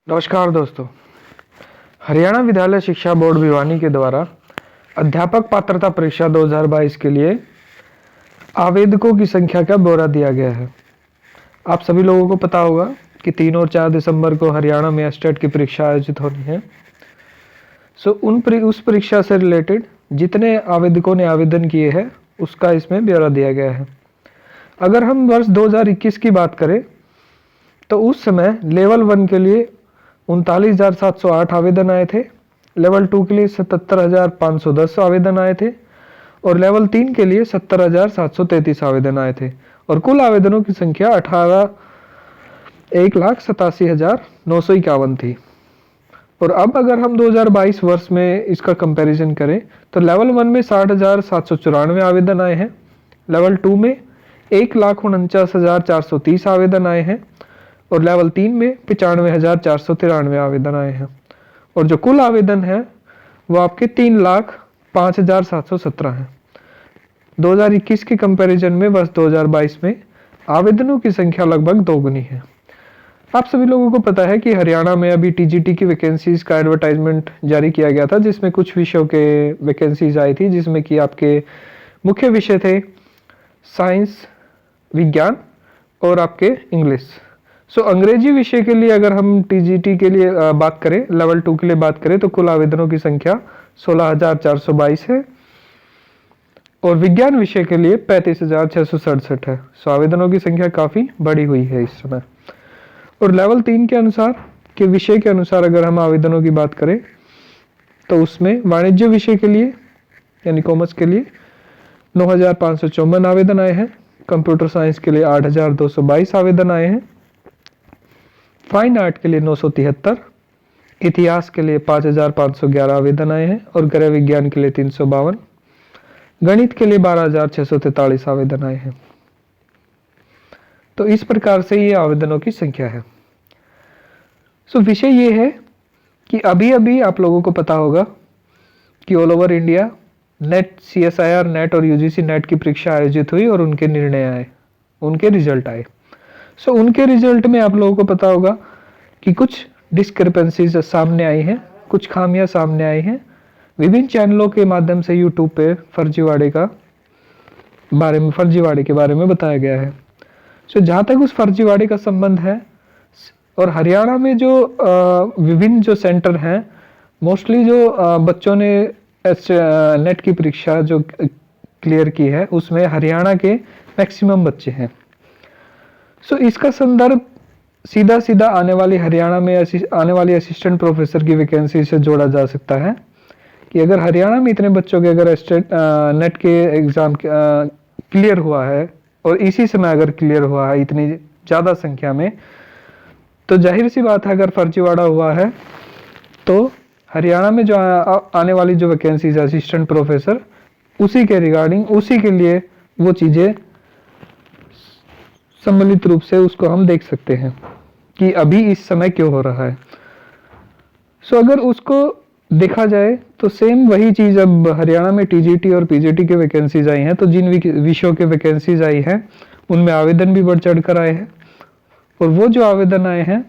नमस्कार दोस्तों। हरियाणा विद्यालय शिक्षा बोर्ड भिवानी के द्वारा अध्यापक पात्रता परीक्षा 2022 के लिए आवेदकों की संख्या का ब्यौरा दिया गया है। आप सभी लोगों को पता होगा कि 3 और 4 दिसंबर को हरियाणा में एस्टेट की परीक्षा आयोजित होनी है। उस परीक्षा से रिलेटेड जितने आवेदकों ने आवेदन किए हैं उसका इसमें ब्यौरा दिया गया है। अगर हम वर्ष 2021 की बात करें तो उस समय लेवल 1 के लिए 39,708 आवेदन आए थे, लेवल 2 के लिए 77,510 आवेदन आए थे और लेवल 3 के लिए 70,733 आवेदन आए थे और कुल आवेदनों की संख्या 1,87,951 थी। और अब अगर हम 2022 वर्ष में इसका कंपैरिजन करें तो लेवल 1 में 60,794 आवेदन आए हैं, लेवल 2 में 1,49,430 आवेदन आए हैं और लेवल 3 में 95,493 आवेदन आए हैं और जो कुल आवेदन है वो आपके 3,05,717 हैं। 2021 के कंपैरिजन में वर्ष 2022 में आवेदनों की संख्या लगभग दोगुनी है। आप सभी लोगों को पता है कि हरियाणा में अभी टीजीटी की वैकेंसीज का एडवर्टाइजमेंट जारी किया गया था, जिसमें कुछ विषयों के वैकेंसीज आई थी, जिसमें कि आपके मुख्य विषय थे साइंस, विज्ञान और आपके इंग्लिश। अंग्रेजी विषय के लिए अगर हम टीजीटी के लिए बात करें, लेवल 2 के लिए बात करें तो कुल आवेदनों की संख्या 16,422 है और विज्ञान विषय के लिए 35,667 है। आवेदनों की संख्या काफी बढ़ी हुई है इस समय। और लेवल 3 के अनुसार के विषय के अनुसार अगर हम आवेदनों की बात करें तो उसमें वाणिज्य विषय के लिए यानी कॉमर्स के लिए 9,554 आवेदन आए हैं, कंप्यूटर साइंस के लिए 8,222 आवेदन आए हैं, फाइन आर्ट के लिए 973, इतिहास के लिए 5,511 आवेदन आए हैं और गृह विज्ञान के लिए 352, गणित के लिए 12,643 आवेदन आए हैं। तो इस प्रकार से ये आवेदनों की संख्या है। विषय ये है कि अभी आप लोगों को पता होगा कि all over India net, CSIR net और UGC नेट की परीक्षा आयोजित हुई और उनके निर्णय आए, उनके रिजल्ट आए। उनके रिजल्ट में आप लोगों को पता होगा कि कुछ डिस्क्रिपेंसीज सामने आई हैं, कुछ खामियां सामने आई हैं। विभिन्न चैनलों के माध्यम से यूट्यूब पे फर्जीवाड़े के बारे में बताया गया है। जहाँ तक उस फर्जीवाड़े का संबंध है और हरियाणा में जो विभिन्न जो सेंटर हैं, मोस्टली जो बच्चों ने नेट की परीक्षा जो क्लियर की है उसमें हरियाणा के मैक्सिमम बच्चे हैं। इसका संदर्भ सीधा आने वाली हरियाणा में आने वाली असिस्टेंट प्रोफेसर की वैकेंसी से जोड़ा जा सकता है कि अगर हरियाणा में इतने बच्चों के अगर नेट के एग्ज़ाम क्लियर हुआ है और इसी समय अगर क्लियर हुआ है इतनी ज़्यादा संख्या में, तो जाहिर सी बात है अगर फर्जीवाड़ा हुआ है तो हरियाणा में जो आने वाली जो वैकेंसीज है असिस्टेंट प्रोफेसर, उसी के रिगार्डिंग, उसी के लिए वो चीज़ें सम्मिलित रूप से उसको हम देख सकते हैं कि अभी इस समय क्यों हो रहा है। अगर उसको देखा जाए तो सेम वही चीज़ अब हरियाणा में टीजीटी और पीजीटी के वैकेंसीज आई हैं, तो जिन विषयों के वैकेंसीज आई हैं उनमें आवेदन भी बढ़ चढ़ कर आए हैं और वो जो आवेदन आए हैं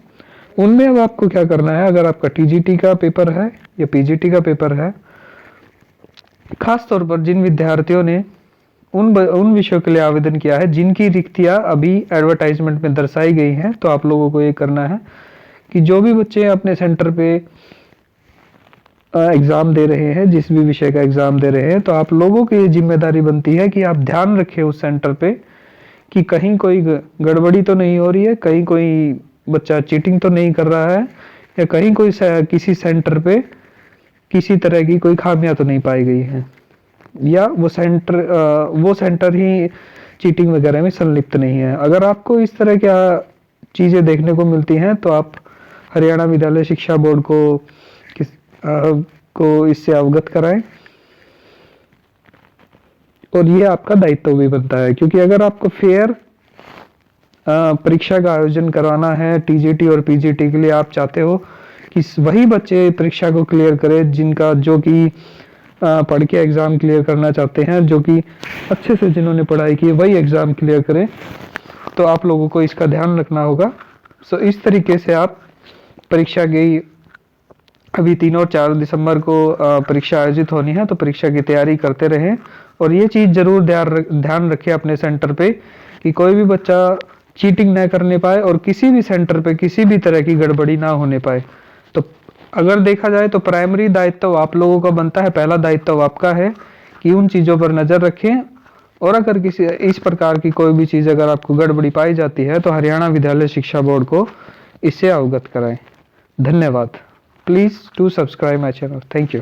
उनमें अब आपको क्या करना है, अगर आपका टीजीटी का पेपर है या पीजीटी का पेपर है, खास तौर पर जिन विद्यार्थियों ने उन विषयों के लिए आवेदन किया है जिनकी रिक्तियां अभी एडवर्टाइजमेंट में दर्शाई गई हैं, तो आप लोगों को ये करना है कि जो भी बच्चे अपने सेंटर पे एग्ज़ाम दे रहे हैं, जिस भी विषय का एग्ज़ाम दे रहे हैं, तो आप लोगों की ये जिम्मेदारी बनती है कि आप ध्यान रखें उस सेंटर पे कि कहीं कोई गड़बड़ी तो नहीं हो रही है, कहीं कोई बच्चा चीटिंग तो नहीं कर रहा है या कहीं कोई किसी सेंटर पे किसी तरह की कोई खामियां तो नहीं पाई गई है या वो सेंटर ही चीटिंग वगैरह में संलिप्त नहीं है। अगर आपको इस तरह की चीज़ें देखने को मिलती हैं तो आप हरियाणा विद्यालय शिक्षा बोर्ड को इससे अवगत कराएं और ये आपका दायित्व भी बनता है, क्योंकि अगर आपको फेयर परीक्षा का आयोजन करवाना है टीजीटी और पीजीटी के लिए, आप चाहते हो कि वही बच्चे परीक्षा को क्लियर करें जो कि पढ़ के एग्ज़ाम क्लियर करना चाहते हैं, जो कि अच्छे से जिन्होंने पढ़ाई की वही एग्ज़ाम क्लियर करें, तो आप लोगों को इसका ध्यान रखना होगा। इस तरीके से आप परीक्षा की अभी 3 और 4 दिसंबर को परीक्षा आयोजित होनी है, तो परीक्षा की तैयारी करते रहें। और ये चीज़ जरूर ध्यान रखें अपने सेंटर पे कि कोई भी बच्चा चीटिंग न करने पाए और किसी भी सेंटर पे किसी भी तरह की गड़बड़ी ना होने पाए। तो अगर देखा जाए तो प्राइमरी दायित्व आप लोगों का बनता है, पहला दायित्व आपका है कि उन चीज़ों पर नज़र रखें, और अगर किसी इस प्रकार की कोई भी चीज़ अगर आपको गड़बड़ी पाई जाती है तो हरियाणा विद्यालय शिक्षा बोर्ड को इससे अवगत कराएं। धन्यवाद। Please do subscribe my channel. Thank you.